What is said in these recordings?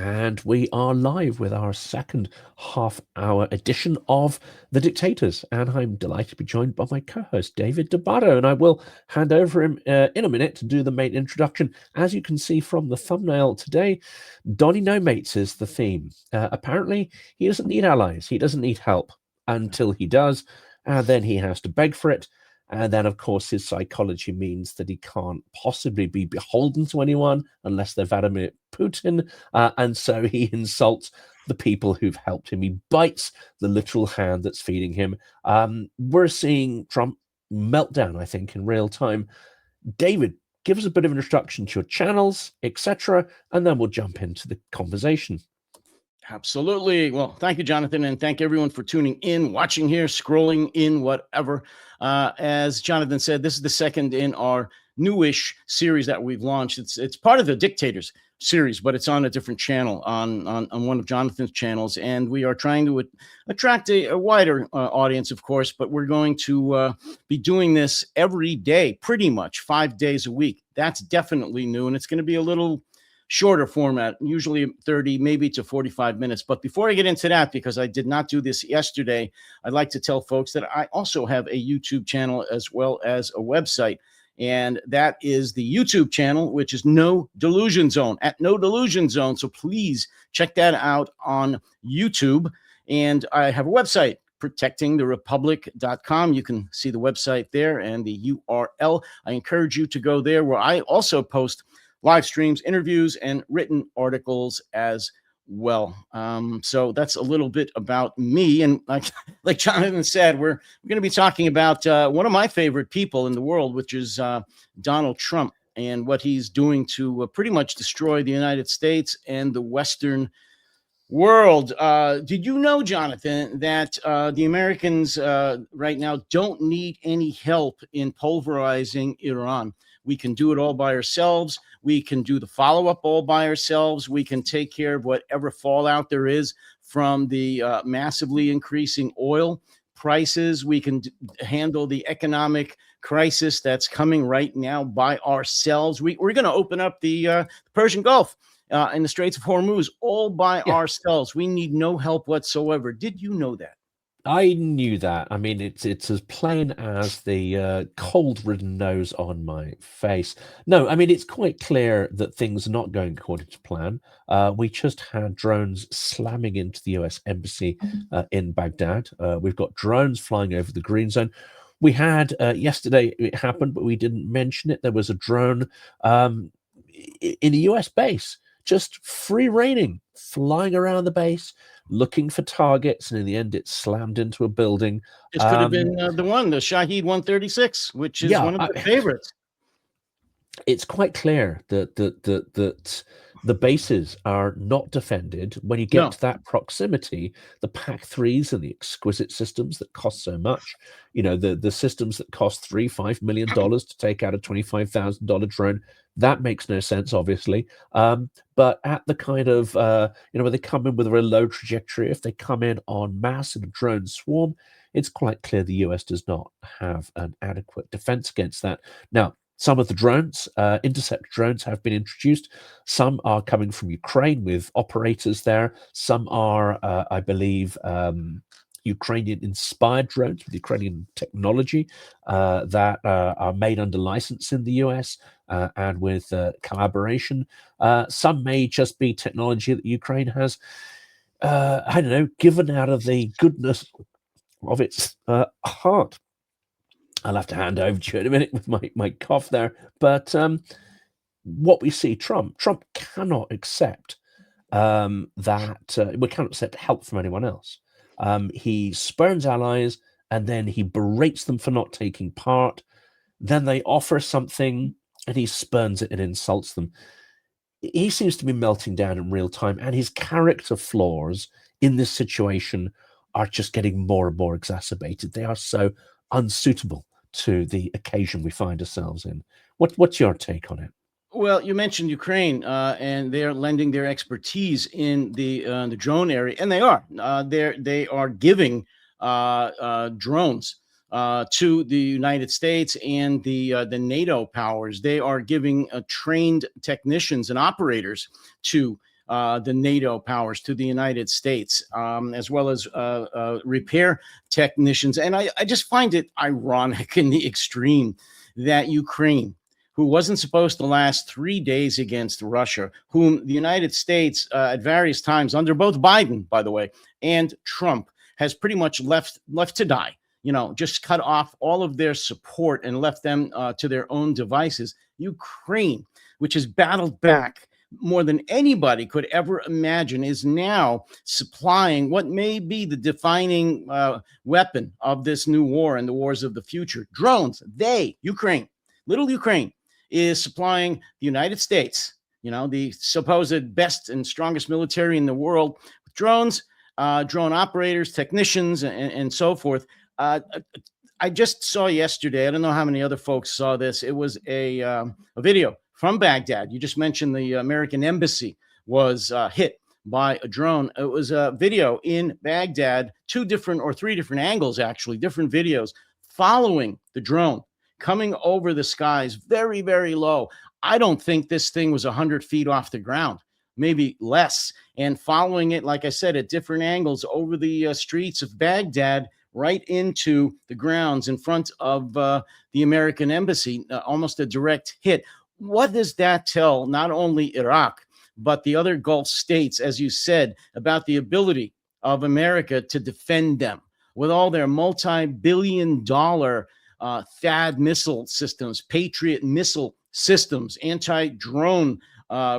And we are live with our second half-hour edition of The Dictators. And I'm delighted to be joined by my co-host, David Debato. And I will hand over him in a minute to do the main introduction. As you can see from the thumbnail today, Donny No Mates is the theme. Apparently, he doesn't need allies. He doesn't need help until he does. And then he has to beg for it. And then, of course, his psychology means that he can't possibly be beholden to anyone unless they're Vladimir Putin. And so he insults the people who've helped him. He bites the literal hand that's feeding him. We're seeing Trump melt down, I think, in real time. David, give us a bit of an introduction to your channels, etc., and then we'll jump into the conversation. Absolutely. Well, thank you, Jonathan, and thank everyone for tuning in, watching here, scrolling in, whatever. As Jonathan said, this is the second in our newish series that we've launched. It's part of the Dictators series, but it's on a different channel, on one of Jonathan's channels, and we are trying to attract a wider audience, of course, but we're going to be doing this every day, pretty much 5 days a week. That's definitely new, and it's going to be a little shorter format, usually 30, maybe to 45 minutes. But before I get into that, because I did not do this yesterday, I'd like to tell folks that I also have a YouTube channel as well as a website. And that is the YouTube channel, which is No Delusion Zone, at No Delusion Zone. So please check that out on YouTube. And I have a website, protectingtherepublic.com. You can see the website there and the URL. I encourage you to go there, where I also post live streams, interviews, and written articles as well. So that's a little bit about me. And like Jonathan said, we're going to be talking about one of my favorite people in the world, which is Donald Trump, and what he's doing to pretty much destroy the United States and the Western world. Did you know, Jonathan, that the Americans right now don't need any help in pulverizing Iran? We can do it all by ourselves. We can do the follow-up all by ourselves. We can take care of whatever fallout there is from the massively increasing oil prices. We can handle the economic crisis that's coming right now by ourselves. We're going to open up the Persian Gulf and the Straits of Hormuz all by ourselves. We need no help whatsoever. Did you know that? I knew that. I mean, it's as plain as the cold-ridden nose on my face. No, I mean, it's quite clear that things are not going according to plan. We just had drones slamming into the US embassy in Baghdad. We've got drones flying over the green zone. We had yesterday, it happened, but we didn't mention it. There was a drone in a US base, just free reigning, flying around the base, looking for targets, and in the end, it slammed into a building. This could have been the Shahed 136, which is one of the favorites. It's quite clear that the bases are not defended. When you get to that proximity, the PAC-3s and the exquisite systems that cost so much, the systems that cost $3-5 million to take out a $25,000 drone, that makes no sense, obviously. But at the kind of, when they come in with a very low trajectory, if they come in en masse in a drone swarm, it's quite clear the US does not have an adequate defense against that. Now, some of the drones, intercept drones, have been introduced. Some are coming from Ukraine with operators there. Some are, I believe, Ukrainian-inspired drones with Ukrainian technology that are made under license in the US and with collaboration. Some may just be technology that Ukraine has, I don't know, given out of the goodness of its heart. I'll have to hand over to you in a minute with my cough there. But what we see, Trump cannot accept we cannot accept help from anyone else. He spurns allies, and then he berates them for not taking part. Then they offer something, and he spurns it and insults them. He seems to be melting down in real time, and his character flaws in this situation are just getting more and more exacerbated. They are so unsuitable to the occasion we find ourselves in. What's your take on it? Well, you mentioned Ukraine, and they're lending their expertise in the drone area, and they are giving drones to the United States and the NATO powers. They are giving trained technicians and operators to the NATO powers, to the United States, as well as repair technicians. And I just find it ironic in the extreme that Ukraine, who wasn't supposed to last 3 days against Russia, whom the United States at various times, under both Biden, by the way, and Trump, has pretty much left to die, just cut off all of their support and left them to their own devices. Ukraine, which has battled back more than anybody could ever imagine, is now supplying what may be the defining weapon of this new war and the wars of the future: drones. Little Ukraine, is supplying the United States, the supposed best and strongest military in the world, with drones, drone operators, technicians, and so forth. I just saw yesterday, I don't know how many other folks saw this, it was a video from Baghdad. You just mentioned the American embassy was hit by a drone. It was a video in Baghdad, 2 different or 3 different angles, actually, different videos following the drone coming over the skies very, very low. I don't think this thing was 100 feet off the ground, maybe less, and following it, like I said, at different angles over the streets of Baghdad, right into the grounds in front of the American embassy, almost a direct hit. What does that tell not only Iraq, but the other Gulf states, as you said, about the ability of America to defend them with all their multi-billion-dollar THAAD missile systems, Patriot missile systems, anti-drone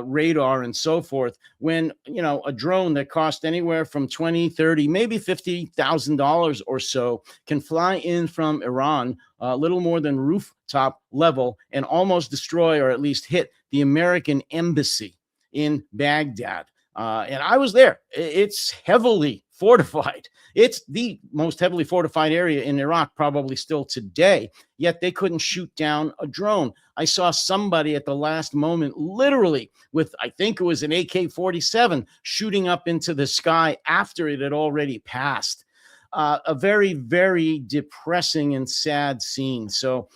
radar, and so forth, when a drone that cost anywhere from $20, $30, maybe $50,000 or so can fly in from Iran, a little more than rooftop level, and almost destroy, or at least hit, the American embassy in Baghdad. And I was there. It's heavily fortified. It's the most heavily fortified area in Iraq, probably still today, yet they couldn't shoot down a drone. I saw somebody at the last moment, literally with, I think it was an AK-47, shooting up into the sky after it had already passed. A very, very depressing and sad scene. So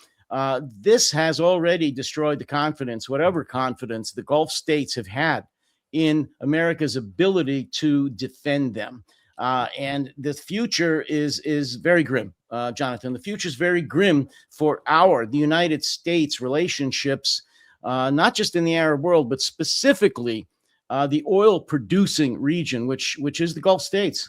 this has already destroyed the confidence, whatever confidence the Gulf states have had in America's ability to defend them. And the future is very grim, Jonathan. The future is very grim for the United States relationships, not just in the Arab world, but specifically the oil-producing region, which is the Gulf states.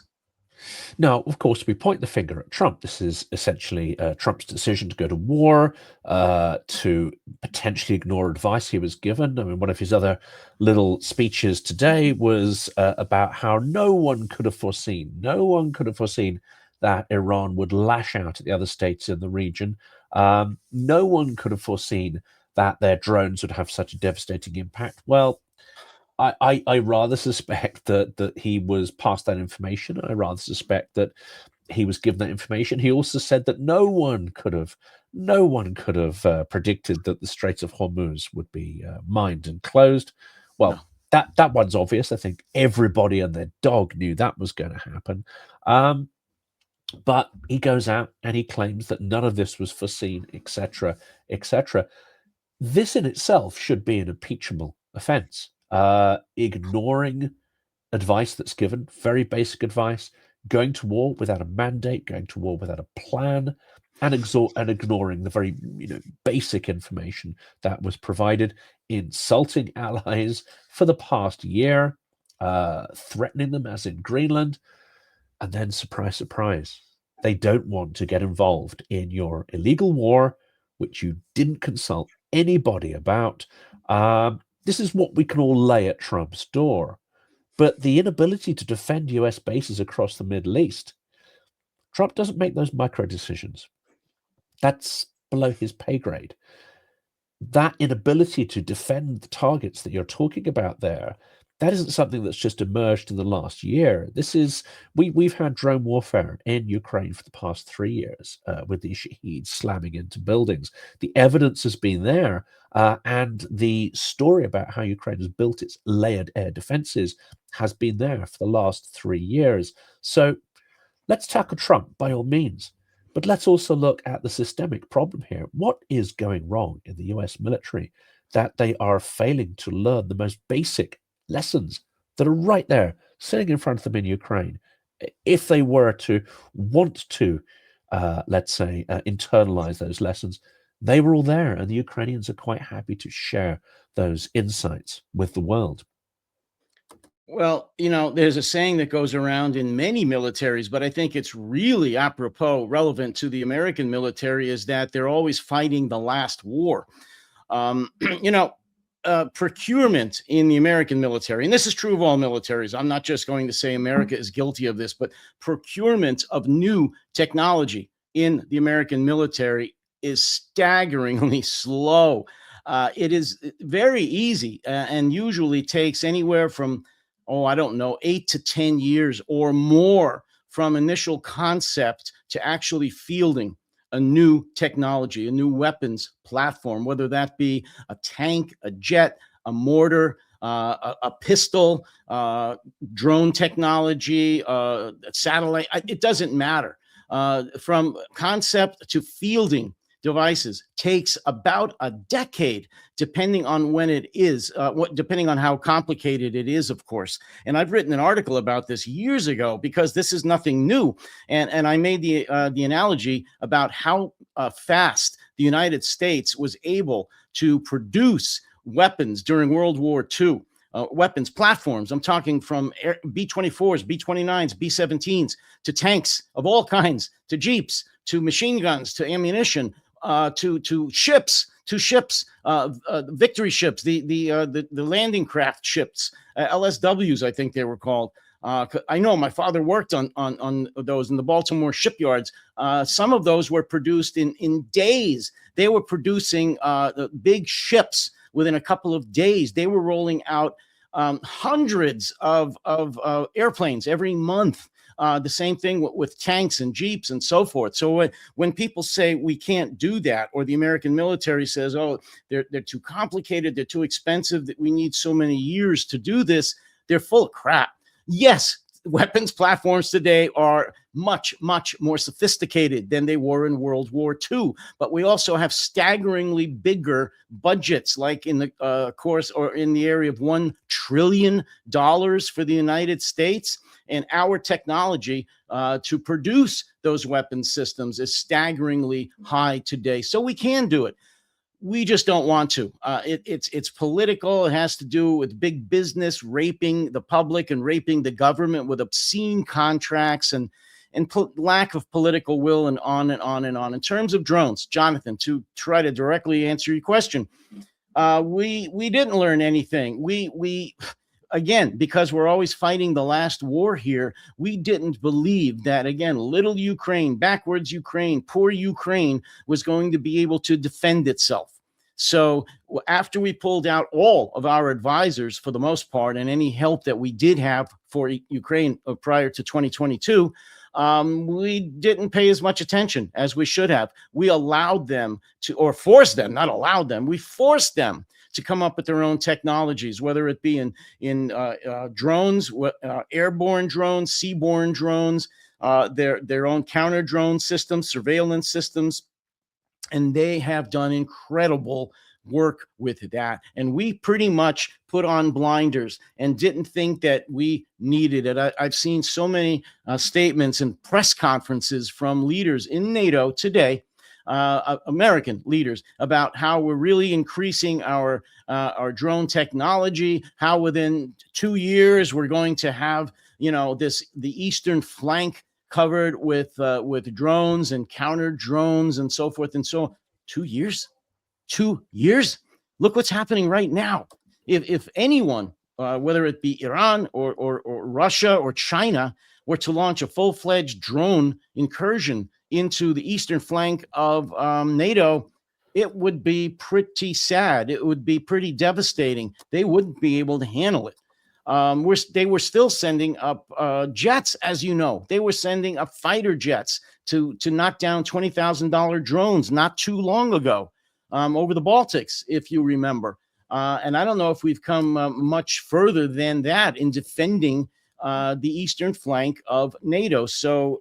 Now, of course, we point the finger at Trump. This is essentially Trump's decision to go to war, to potentially ignore advice he was given. I mean, one of his other little speeches today was about how no one could have foreseen that Iran would lash out at the other states in the region. No one could have foreseen that their drones would have such a devastating impact. Well, I rather suspect that he was passed that information. I rather suspect that he was given that information. He also said that no one could have predicted that the Straits of Hormuz would be mined and closed. Well, no. that one's obvious. I think everybody and their dog knew that was going to happen. But he goes out and he claims that none of this was foreseen, etc., etc. This in itself should be an impeachable offense. Ignoring advice that's given, very basic advice, going to war without a mandate, going to war without a plan, and ignoring the very basic information that was provided, insulting allies for the past year, threatening them as in Greenland, and then surprise, surprise, they don't want to get involved in your illegal war, which you didn't consult anybody about. This is what we can all lay at Trump's door. But the inability to defend US bases across the Middle East, Trump doesn't make those micro decisions. That's below his pay grade. That inability to defend the targets that you're talking about there, that isn't something that's just emerged in the last year. We've had drone warfare in Ukraine for the past 3 years, with the Shaheeds slamming into buildings. The evidence has been there, and the story about how Ukraine has built its layered air defenses has been there for the last 3 years. So let's tackle Trump by all means, but let's also look at the systemic problem here. What is going wrong in the US military that they are failing to learn the most basic lessons that are right there, sitting in front of them in Ukraine. If they were to want to, let's say, internalize those lessons, they were all there, and the Ukrainians are quite happy to share those insights with the world. Well, there's a saying that goes around in many militaries, but I think it's really apropos relevant to the American military is that they're always fighting the last war. Um, you know, Procurement in the American military, and this is true of all militaries. I'm not just going to say America is guilty of this, but procurement of new technology in the American military is staggeringly slow. It is very easy and usually takes anywhere from, oh, I don't know, 8 to 10 years or more from initial concept to actually fielding a new technology, a new weapons platform, whether that be a tank, a jet, a mortar, a pistol, drone technology, satellite. It doesn't matter. From concept to fielding devices takes about a decade, depending on when it is, depending on how complicated it is, of course. And I've written an article about this years ago because this is nothing new. And I made the analogy about how fast the United States was able to produce weapons during World War II. Weapons platforms. I'm talking from B-24s, B-29s, B-17s to tanks of all kinds, to jeeps, to machine guns, to ammunition, to ships, victory ships, the landing craft ships, LSWs, I think they were called. I know my father worked on those in the Baltimore shipyards. Some of those were produced in days. They were producing the big ships within a couple of days. They were rolling out hundreds of airplanes every month. The same thing with tanks and jeeps and so forth. So when people say we can't do that, or the American military says, oh, they're too complicated, they're too expensive, that we need so many years to do this, they're full of crap. Yes, weapons platforms today are much, much more sophisticated than they were in World War II. But we also have staggeringly bigger budgets, like in the course or in the area of $1 trillion for the United States. And our technology to produce those weapon systems is staggeringly high today. So we can do it. We just don't want to. It's political. It has to do with big business raping the public and raping the government with obscene contracts and lack of political will, and on and on and on. In terms of drones, Jonathan, to try to directly answer your question, we didn't learn anything. We again, because we're always fighting the last war here, we didn't believe that, again, little Ukraine, backwards Ukraine, poor Ukraine was going to be able to defend itself. So after we pulled out all of our advisors, for the most part, and any help that we did have for Ukraine prior to 2022, we didn't pay as much attention as we should have. We allowed them to, or forced them, not allowed them, we forced them to come up with their own technologies, whether it be in drones, airborne drones, seaborne drones, their own counter drone systems, surveillance systems, and they have done incredible work with that. And we pretty much put on blinders and didn't think that we needed it. I've seen so many statements and press conferences from leaders in NATO today, American leaders, about how we're really increasing our drone technology, how within 2 years we're going to have, the eastern flank covered with drones and counter drones and so forth and so on. 2 years? 2 years? Look what's happening right now. If anyone, whether it be Iran or Russia or China, were to launch a full-fledged drone incursion into the eastern flank of NATO, it would be pretty sad. It would be pretty devastating. They wouldn't be able to handle it. They were still sending up jets, as you know. They were sending up fighter jets to knock down $20,000 drones not too long ago over the Baltics, if you remember. And I don't know if we've come much further than that in defending the eastern flank of NATO. So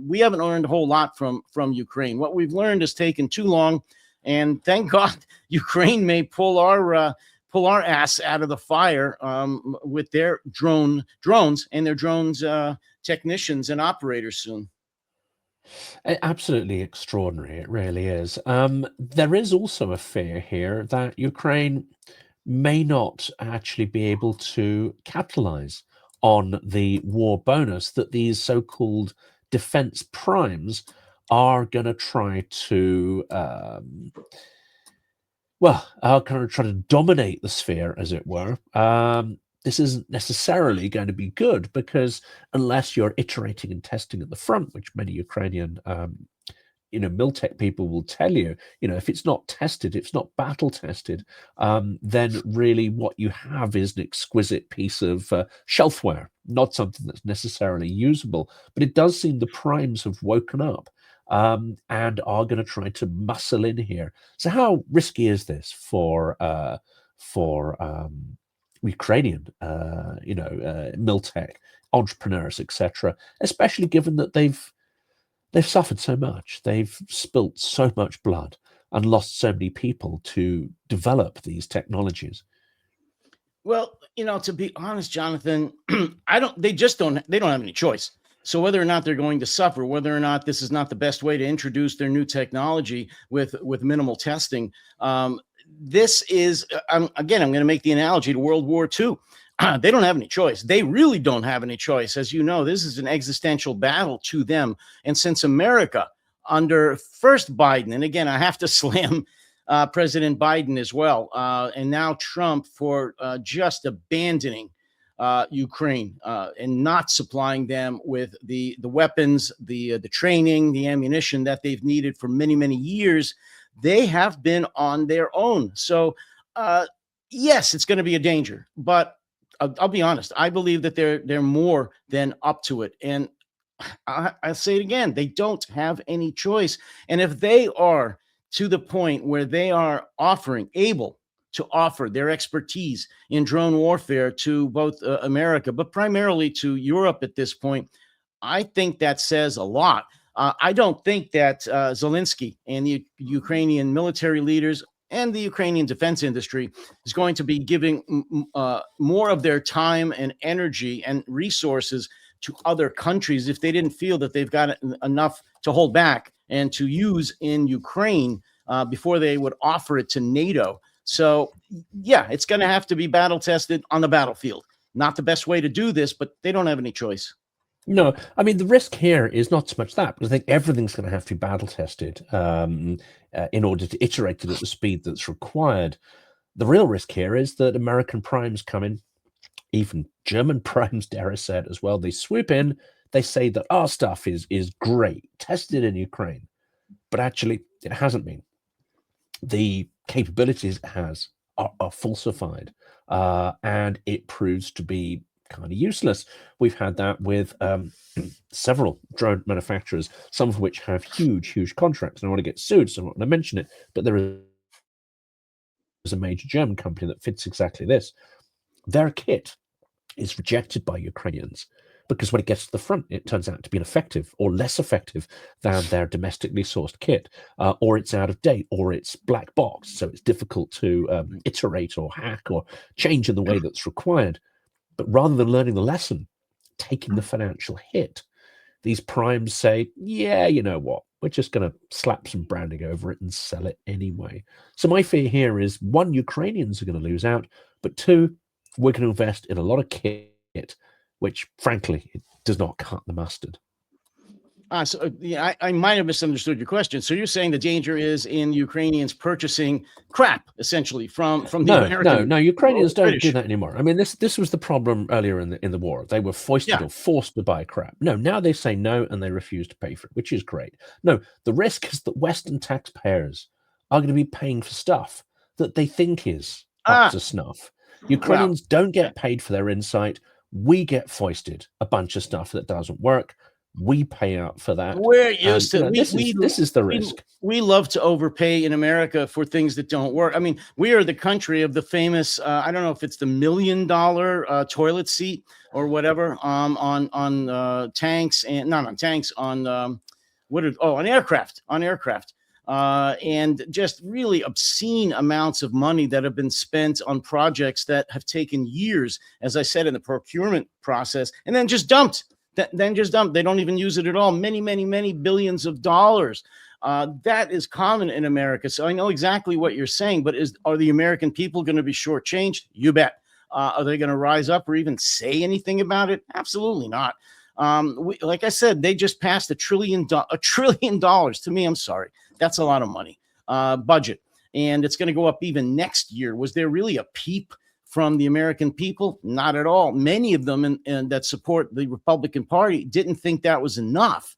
we haven't learned a whole lot from Ukraine. What we've learned has taken too long. And thank God Ukraine may pull our pull our ass out of the fire with their drones and their drones technicians and operators soon. Absolutely extraordinary. It really is. There is also a fear here that Ukraine may not actually be able to capitalize on the war bonus that these so-called defense primes are going to try to are going to try to dominate the sphere, as it were. This isn't necessarily going to be good, because unless you're iterating and testing at the front, which many Ukrainian Miltech people will tell you, if it's not tested, if it's not battle tested, then really what you have is an exquisite piece of shelfware, not something that's necessarily usable. But it does seem the primes have woken up and are going to try to muscle in here. So how risky is this for Ukrainian, Miltech entrepreneurs, etc., especially given that they've suffered so much. They've spilt so much blood and lost so many people to develop these technologies. Well, to be honest, Jonathan, they don't have any choice. So whether or not they're going to suffer, whether or not this is not the best way to introduce their new technology with minimal testing, this is, again, I'm going to make the analogy to World War II. They don't have any choice. They really don't have any choice. As you know, this is an existential battle to them. And since America, under first Biden, and again, I have to slam President Biden as well, and now Trump for just abandoning Ukraine and not supplying them with the weapons, the training, the ammunition that they've needed for many, many years, they have been on their own. So, yes, it's going to be a danger, but I'll be honest. I believe that they're more than up to it. And I'll say it again. They don't have any choice. And if they are to the point where they are able to offer their expertise in drone warfare to both America, but primarily to Europe at this point, I think that says a lot. I don't think that Zelensky and the Ukrainian military leaders and the Ukrainian defense industry is going to be giving more of their time and energy and resources to other countries if they didn't feel that they've got enough to hold back and to use in Ukraine before they would offer it to NATO. So, yeah, it's going to have to be battle tested on the battlefield. Not the best way to do this, but they don't have any choice. No, I mean, the risk here is not so much that, because I think everything's going to have to be battle tested in order to iterate it at the speed that's required. The real risk here is that American primes come in, even German primes, dare I say it as well. They swoop in, they say that our stuff is great, tested in Ukraine, but actually it hasn't been. The capabilities it has are falsified, and it proves to be kind of useless. We've had that with several drone manufacturers, some of which have huge contracts. And I want to get sued, so I'm not going to mention it, but there is a major German company that fits exactly this. Their kit is rejected by Ukrainians because when it gets to the front, it turns out to be ineffective or less effective than their domestically sourced kit, or it's out of date, or it's black box, so it's difficult to iterate or hack or change in the way that's required. But rather than learning the lesson, taking the financial hit, these primes say, yeah, you know what, we're just going to slap some branding over it and sell it anyway. So my fear here is, one, Ukrainians are going to lose out, but two, we're going to invest in a lot of kit, which frankly, it does not cut the mustard. I might have misunderstood your question. So you're saying the danger is in Ukrainians purchasing crap, essentially, from the American. No. Ukrainians don't do that anymore. I mean, this was the problem earlier in the war. They were foisted or forced to buy crap. No, now they say no and they refuse to pay for it, which is great. No, the risk is that Western taxpayers are going to be paying for stuff that they think is up to snuff. Ukrainians don't get paid for their insight. We get foisted a bunch of stuff that doesn't work. We pay out for that. We're used to this is the risk. We love to overpay in America for things that don't work. I mean, we are the country of the famous, I don't know if it's the $1 million toilet seat or whatever, on tanks, and not on tanks, on on aircraft. and just really obscene amounts of money that have been spent on projects that have taken years, as I said, in the procurement process, and then just dumped. Then just dumped. They don't even use it at all. Many, many, many billions of dollars. That is common in America. So I know exactly what you're saying, but are the American people going to be shortchanged? You bet. Are they going to rise up or even say anything about it? Absolutely not. Like I said, they just passed $1 trillion. To me, I'm sorry, that's a lot of money budget, and it's going to go up even next year. Was there really a peep from the American people? Not at all. Many of them and that support the Republican Party didn't think that was enough.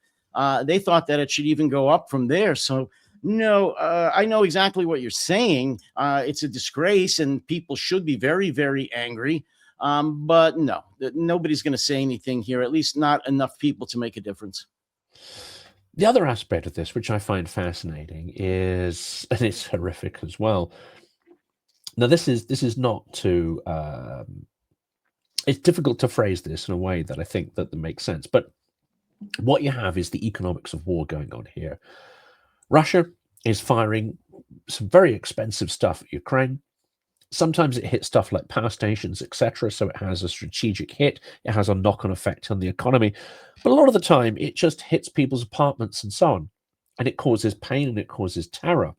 They thought that it should even go up from there. So no, I know exactly what you're saying. It's a disgrace, and people should be very, very angry. But no, nobody's going to say anything here, at least not enough people to make a difference. The other aspect of this, which I find fascinating, is, and it's horrific as well. Now, this is not to. It's difficult to phrase this in a way that I think that makes sense. But what you have is the economics of war going on here. Russia is firing some very expensive stuff at Ukraine. Sometimes it hits stuff like power stations, etc. So it has a strategic hit. It has a knock-on effect on the economy. But a lot of the time, it just hits people's apartments and so on. And it causes pain and it causes terror.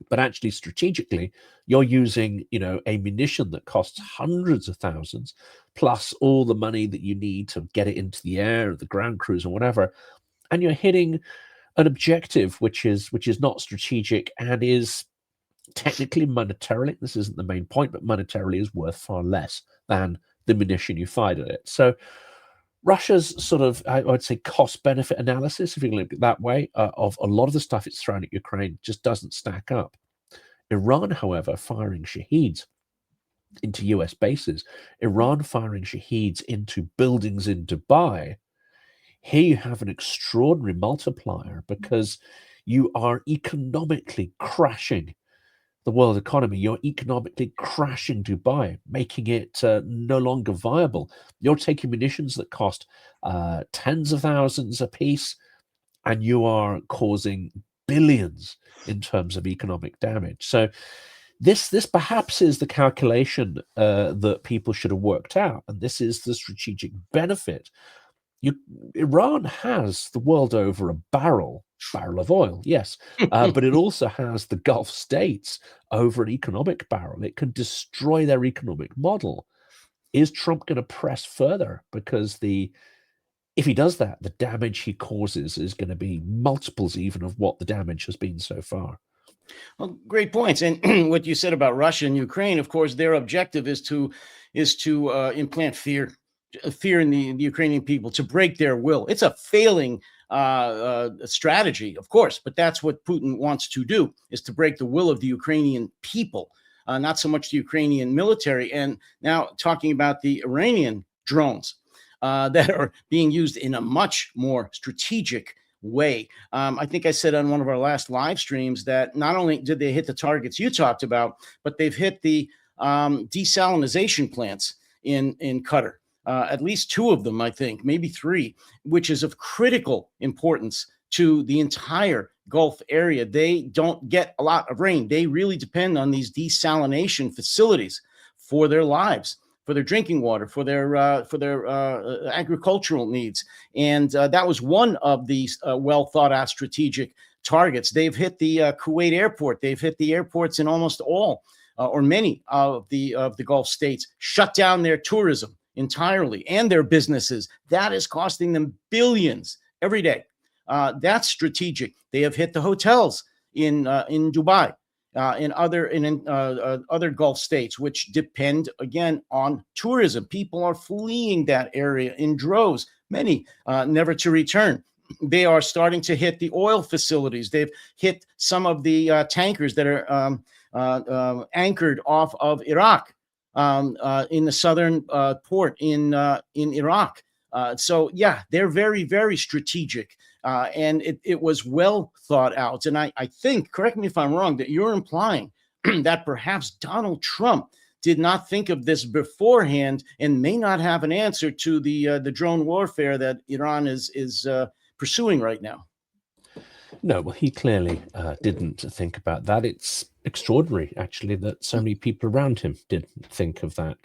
But actually, strategically, you're using, a munition that costs hundreds of thousands, plus all the money that you need to get it into the air, the ground crews, or whatever. And you're hitting an objective which is not strategic and is technically monetarily, this isn't the main point, but monetarily is worth far less than the munition you fired at it. So Russia's sort of, I would say, cost benefit analysis, if you can look at it that way, of a lot of the stuff it's thrown at Ukraine just doesn't stack up. Iran, however, firing Shaheeds into US bases, Iran firing Shaheeds into buildings in Dubai, here you have an extraordinary multiplier because you are economically crashing the world economy. You're economically crashing Dubai, making it no longer viable. You're taking munitions that cost tens of thousands a piece, and you are causing billions in terms of economic damage. So this perhaps is the calculation that people should have worked out, and this is the strategic benefit. Iran has the world over a barrel of oil, yes, but it also has the Gulf states over an economic barrel. It can destroy their economic model. Is Trump going to press further? Because if he does that, the damage he causes is going to be multiples even of what the damage has been so far. Well, great points. And what you said about Russia and Ukraine, of course, their objective is to implant fear in the Ukrainian people, to break their will. It's a failing strategy, of course, but that's what Putin wants to do, is to break the will of the Ukrainian people, not so much the Ukrainian military. And now talking about the Iranian drones that are being used in a much more strategic way. I think I said on one of our last live streams that not only did they hit the targets you talked about, but they've hit the desalinization plants in Qatar. At least two of them, I think, maybe three, which is of critical importance to the entire Gulf area. They don't get a lot of rain. They really depend on these desalination facilities for their lives, for their drinking water, for their agricultural needs. And that was one of these well thought out strategic targets. They've hit the Kuwait airport. They've hit the airports in almost all or many of the Gulf states, shut down their tourism entirely and their businesses. That is costing them billions every day. That's strategic. They have hit the hotels in Dubai, in other Gulf states, which depend again on tourism. People are fleeing that area in droves, many never to return. They are starting to hit the oil facilities. They've hit some of the tankers that are anchored off of Iraq. In the southern port in Iraq. So yeah, they're very, very strategic. And it was well thought out. And I think, correct me if I'm wrong, that you're implying that perhaps Donald Trump did not think of this beforehand and may not have an answer to the drone warfare that Iran is pursuing right now. No, well, he clearly didn't think about that. It's extraordinary, actually, that so many people around him didn't think of that,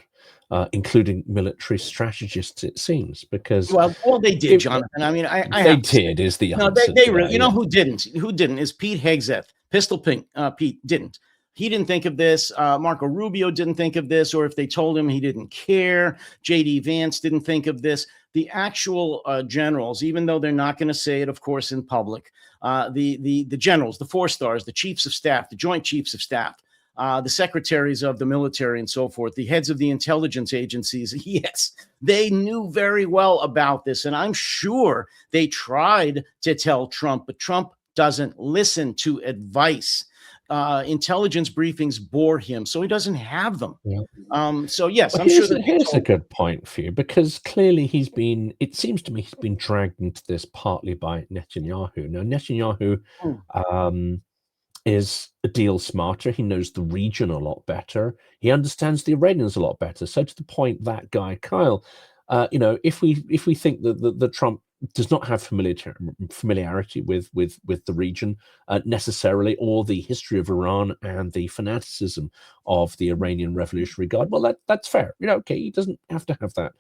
including military strategists, it seems, because Well, they did, it, Jonathan. I mean, I they have to say, did, is the no, answer they to really, that. you know Yeah. who didn't? Who didn't is Pete Hegseth, Pistol Pink. Pete didn't. He didn't think of this. Marco Rubio didn't think of this, or if they told him, he didn't care. J.D. Vance didn't think of this. The actual generals, even though they're not going to say it, of course, in public, the generals, the 4 stars, the chiefs of staff, the joint chiefs of staff, the secretaries of the military and so forth, the heads of the intelligence agencies, yes, they knew very well about this. And I'm sure they tried to tell Trump, but Trump doesn't listen to advice. Intelligence briefings bore him, so he doesn't have them. Yeah. So, yes, Well, I'm sure that they here's a told. good point for you, because clearly it seems to me he's been dragged into this partly by Netanyahu. Now, Netanyahu Hmm. um, is a deal smarter. He knows the region a lot better. He understands the Iranians a lot better. So to the point, that guy Kyle, if we think that the Trump does not have familiarity with the region necessarily, or the history of Iran and the fanaticism of the Iranian Revolutionary Guard, well, that's fair. Okay, he doesn't have to have that.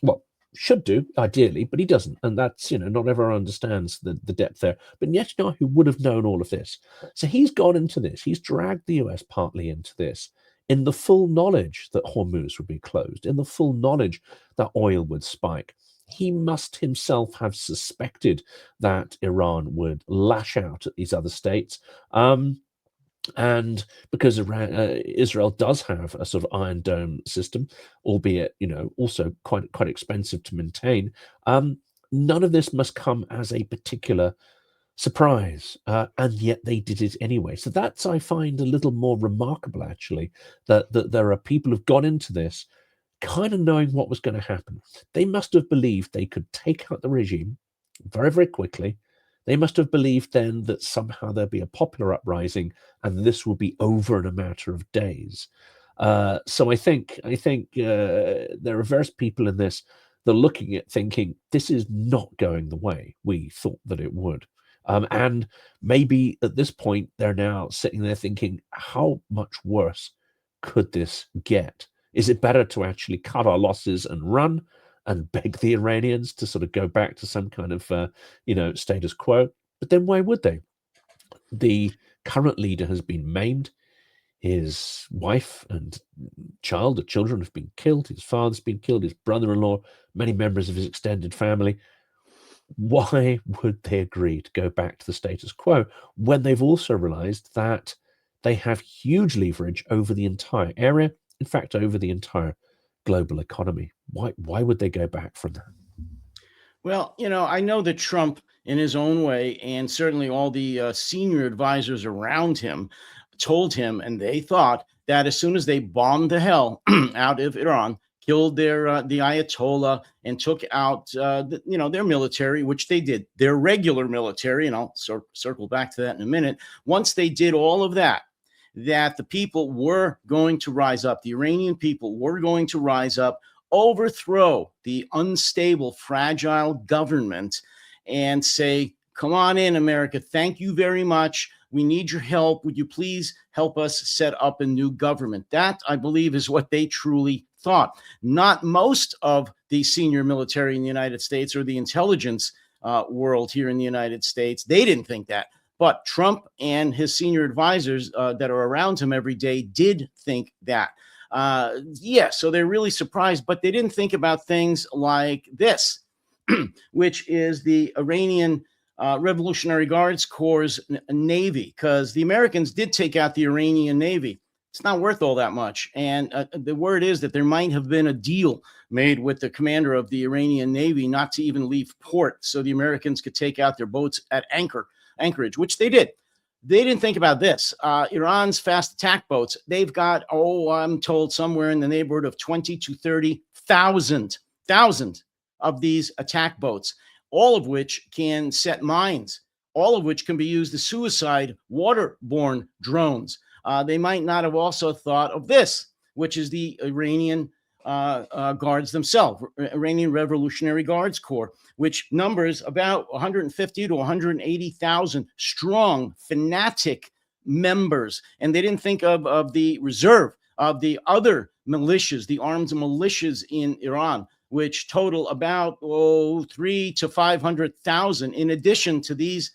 Well, should do ideally, but he doesn't, and that's not everyone understands the depth there. But Netanyahu would have known all of this, so he's gone into this. He's dragged the US partly into this in the full knowledge that Hormuz would be closed, in the full knowledge that oil would spike. He must himself have suspected that Iran would lash out at these other states. And because Israel does have a sort of Iron Dome system, albeit also quite expensive to maintain, none of this must come as a particular surprise, and yet they did it anyway. So that's, I find, a little more remarkable, actually, that there are people who've gone into this kind of knowing what was going to happen. They must have believed they could take out the regime very, very quickly. They must have believed then that somehow there'd be a popular uprising and this will be over in a matter of days. So I think there are various people in this that are looking at thinking this is not going the way we thought that it would. And maybe at this point they're now sitting there thinking, how much worse could this get? Is it better to actually cut our losses and run and beg the Iranians to sort of go back to some kind of status quo? But then why would they? The current leader has been maimed. His wife and the children have been killed. His father's been killed. His brother-in-law, many members of his extended family. Why would they agree to go back to the status quo when they've also realized that they have huge leverage over the entire area, in fact, over the entire global economy? Why would they go back from that? Well, I know that Trump, in his own way, and certainly all the senior advisors around him, told him, and they thought that as soon as they bombed the hell out of Iran, killed the Ayatollah, and took out their military, which they did, their regular military, and I'll circle back to that in a minute. Once they did all of that, that the people were going to rise up, the Iranian people were going to rise up, overthrow the unstable, fragile government, and say, come on in, America. Thank you very much. We need your help. Would you please help us set up a new government? That, I believe, is what they truly thought. Not most of the senior military in the United States or the intelligence world here in the United States, they didn't think that. But Trump and his senior advisors that are around him every day did think that. So they're really surprised, but they didn't think about things like this, which is the Iranian Revolutionary Guards Corps Navy, because the Americans did take out the Iranian Navy. It's not worth all that much. And the word is that there might have been a deal made with the commander of the Iranian Navy not to even leave port so the Americans could take out their boats at Anchorage, which they did. They didn't think about this. Iran's fast attack boats, they've got, I'm told somewhere in the neighborhood of 20 to 30,000 of these attack boats, all of which can set mines, all of which can be used as suicide waterborne drones. They might not have also thought of this, which is the Iranian guards themselves, Iranian Revolutionary Guards Corps, which numbers about 150 to 180,000 strong, fanatic members. And they didn't think of the reserve, of the other militias, the armed militias in Iran, which total about 3 to 500,000, in addition to these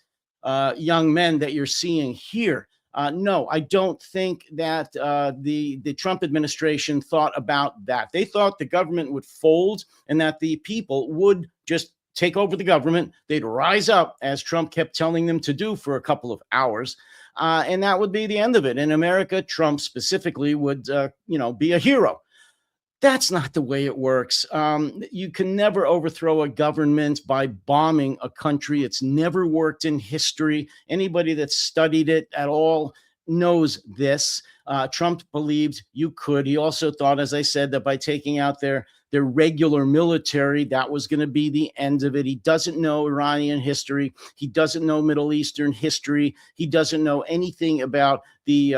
young men that you're seeing here. No, I don't think that the Trump administration thought about that. They thought the government would fold and that the people would just take over the government. They'd rise up, as Trump kept telling them to do, for a couple of hours. And that would be the end of it. In America, Trump specifically would, be a hero. That's not the way it works. You can never overthrow a government by bombing a country. It's never worked in history. Anybody that's studied it at all knows this. Trump believed you could. He also thought, as I said, that by taking out their regular military, that was going to be the end of it. He doesn't know Iranian history. He doesn't know Middle Eastern history. He doesn't know anything about the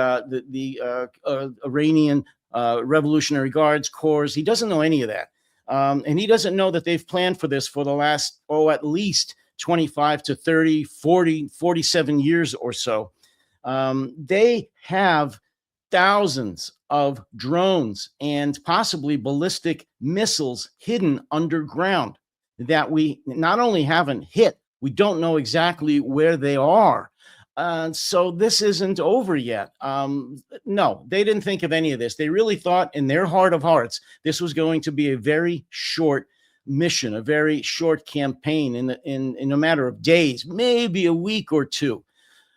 Iranian Revolutionary Guards Corps. He doesn't know any of that. And he doesn't know that they've planned for this for the last, at least 25 to 30, 40, 47 years or so. They have thousands of drones and possibly ballistic missiles hidden underground that we not only haven't hit, we don't know exactly where they are. So this isn't over yet. No, they didn't think of any of this. They really thought in their heart of hearts, this was going to be a very short mission, a very short campaign in a matter of days, maybe a week or two.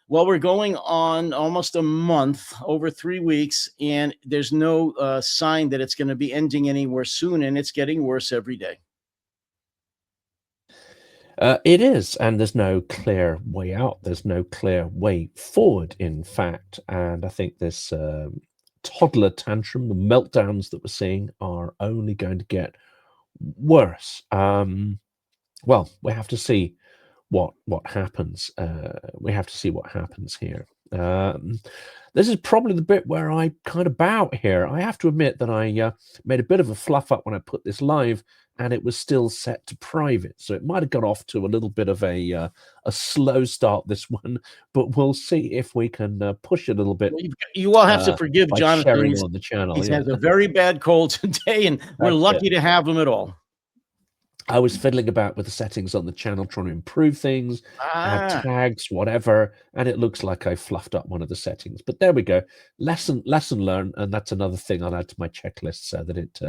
Well, we're going on almost a month, over 3 weeks, and there's no sign that it's going to be ending anywhere soon, and it's getting worse every day. It is, and there's no clear way out. There's no clear way forward, in fact. And I think this toddler tantrum, the meltdowns that we're seeing, are only going to get worse. Well, we have to see what happens. We have to see what happens here. This is probably the bit where I kind of bow here. I have to admit that I made a bit of a fluff up when I put this live, and it was still set to private, so it might have got off to a little bit of a slow start, this one, but we'll see if we can push it a little bit. Well, you all have to forgive Jonathan. Sharing on the channel. He has a very bad cold today, and we're lucky to have him at all. I was fiddling about with the settings on the channel, trying to improve things, add tags, whatever, and it looks like I fluffed up one of the settings. But there we go. Lesson learned, and that's another thing I'll add to my checklist so that it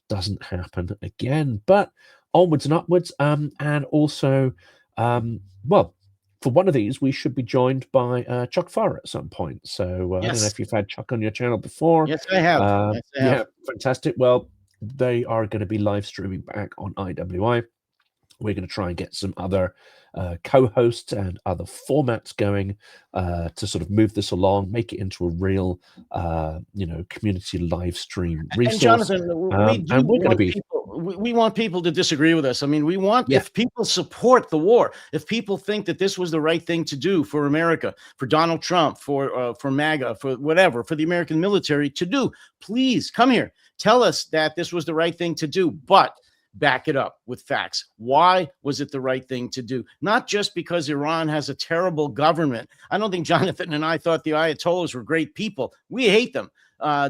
doesn't happen again. But onwards and upwards, and also, well, for one of these, we should be joined by Chuck Farr at some point. So I don't know if you've had Chuck on your channel before. Yes, I have. Yeah, fantastic. Well, they are going to be live streaming back on IWI. We're going to try and get some other co-hosts and other formats going to sort of move this along, make it into a real, community live stream resource. And Jonathan, we want people to disagree with us. I mean, we want, if people support the war, if people think that this was the right thing to do for America, for Donald Trump, for MAGA, for whatever, for the American military to do, please come here. Tell us that this was the right thing to do, but back it up with facts. Why was it the right thing to do? Not just because Iran has a terrible government. I don't think Jonathan and I thought the Ayatollahs were great people. We hate them.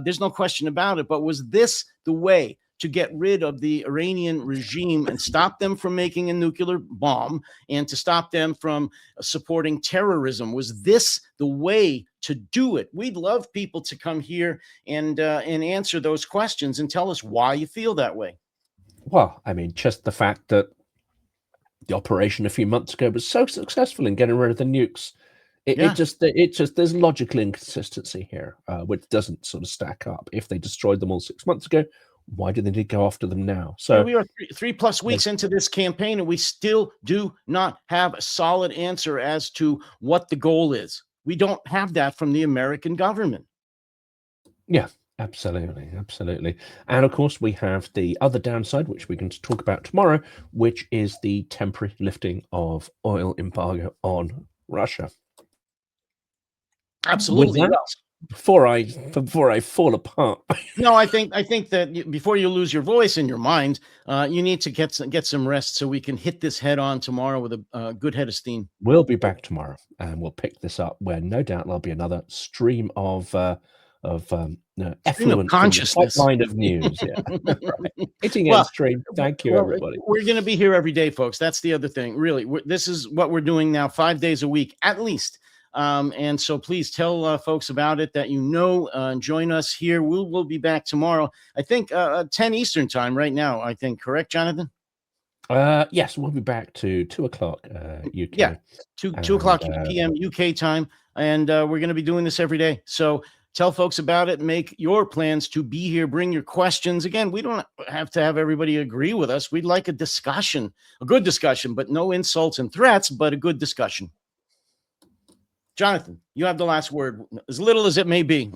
There's no question about it. But was this the way to get rid of the Iranian regime and stop them from making a nuclear bomb and to stop them from supporting terrorism? Was this the way to do it? We'd love people to come here and answer those questions and tell us why you feel that way. Well, I mean, just the fact that the operation a few months ago was so successful in getting rid of the nukes, it just there's logical inconsistency here, which doesn't sort of stack up. If they destroyed them all 6 months ago, why do they need to go after them now? So we are 3+ weeks into this campaign, and we still do not have a solid answer as to what the goal is. We don't have that from the American government. Yeah, absolutely. And of course, we have the other downside, which we're going to talk about tomorrow, which is the temporary lifting of oil embargo on Russia. Absolutely. before I fall apart. No, I think that before you lose your voice and your mind, you need to get some rest so we can hit this head on tomorrow with a good head of steam. We'll be back tomorrow, and we'll pick this up where no doubt there'll be another stream of Stream of effluent from the consciousness. pipeline of news. Yeah, right. Hitting end Well, stream. Thank you, everybody. we're going to be here every day, folks. That's the other thing. Really, this is what we're doing now, 5 days a week at least. And so please tell folks about it that and join us here. We'll be back tomorrow. I think 10 Eastern time right now. I think, correct, Jonathan? Yes, we'll be back to 2 o'clock UK. Yeah, 2 o'clock p.m. UK time, and we're going to be doing this every day. So tell folks about it. Make your plans to be here. Bring your questions. Again, we don't have to have everybody agree with us. We'd like a discussion, a good discussion, but no insults and threats, but a good discussion. Jonathan, you have the last word, as little as it may be.